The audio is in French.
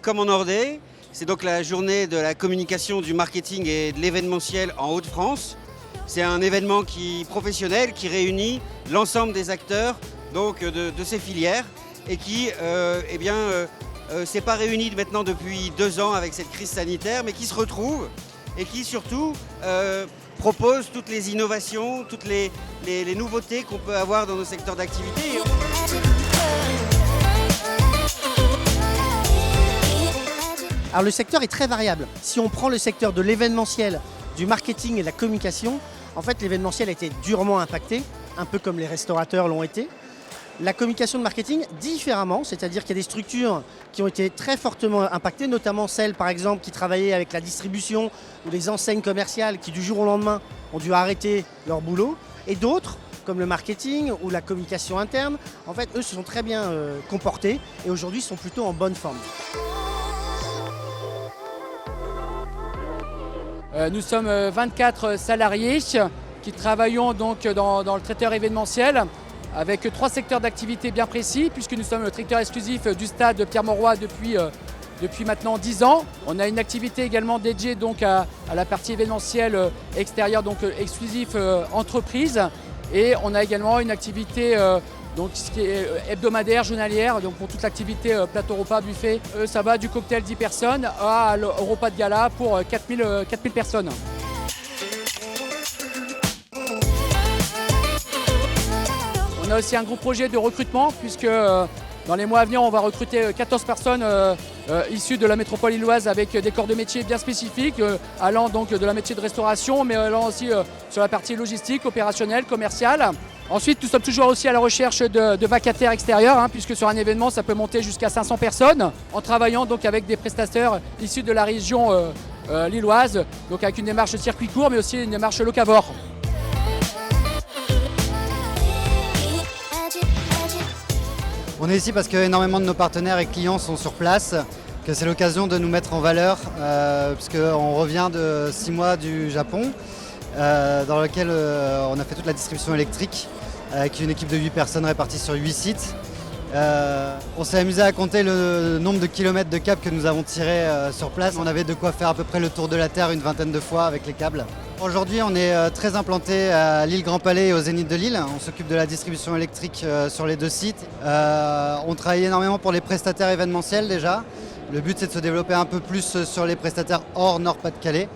Common Day. C'est donc la journée de la communication, du marketing et de l'événementiel en Hauts-de-France. C'est un événement professionnel qui réunit l'ensemble des acteurs donc, de ces filières et qui s'est pas réuni maintenant depuis 2 ans avec cette crise sanitaire, mais qui se retrouve et qui surtout propose toutes les innovations, toutes les nouveautés qu'on peut avoir dans nos secteurs d'activité. Alors le secteur est très variable. Si on prend le secteur de l'événementiel, du marketing et de la communication, en fait l'événementiel a été durement impacté, un peu comme les restaurateurs l'ont été. La communication de marketing différemment, c'est-à-dire qu'il y a des structures qui ont été très fortement impactées, notamment celles par exemple qui travaillaient avec la distribution ou les enseignes commerciales qui du jour au lendemain ont dû arrêter leur boulot, et d'autres comme le marketing ou la communication interne, en fait eux se sont très bien comportés et aujourd'hui sont plutôt en bonne forme. Nous sommes 24 salariés qui travaillons donc dans le traiteur événementiel avec 3 secteurs d'activité bien précis puisque nous sommes le traiteur exclusif du stade Pierre-Mauroy depuis maintenant 10 ans. On a une activité également dédiée donc à la partie événementielle extérieure, donc exclusif entreprise, et on a également une activité donc ce qui est hebdomadaire, journalière, donc pour toute l'activité plateau repas, buffet, ça va du cocktail 10 personnes au repas de gala pour 4000 personnes. On a aussi un gros projet de recrutement puisque dans les mois à venir on va recruter 14 personnes issues de la métropole lilloise avec des corps de métier bien spécifiques, allant donc de la métier de restauration mais allant aussi sur la partie logistique, opérationnelle, commerciale. Ensuite, nous sommes toujours aussi à la recherche de vacataires extérieurs, puisque sur un événement, ça peut monter jusqu'à 500 personnes, en travaillant donc avec des prestataires issus de la région lilloise, donc avec une démarche circuit court, mais aussi une démarche locavore. On est ici parce qu'énormément de nos partenaires et clients sont sur place, que c'est l'occasion de nous mettre en valeur, puisqu'on revient de 6 mois du Japon, dans lequel on a fait toute la distribution électrique avec une équipe de 8 personnes réparties sur 8 sites. On s'est amusé à compter le nombre de kilomètres de câbles que nous avons tirés sur place. On avait de quoi faire à peu près le tour de la Terre une vingtaine de fois avec les câbles. Aujourd'hui, on est très implanté à l'île Grand Palais et au Zénith de Lille. On s'occupe de la distribution électrique sur les 2 sites. On travaille énormément pour les prestataires événementiels déjà. Le but, c'est de se développer un peu plus sur les prestataires hors Nord-Pas-de-Calais.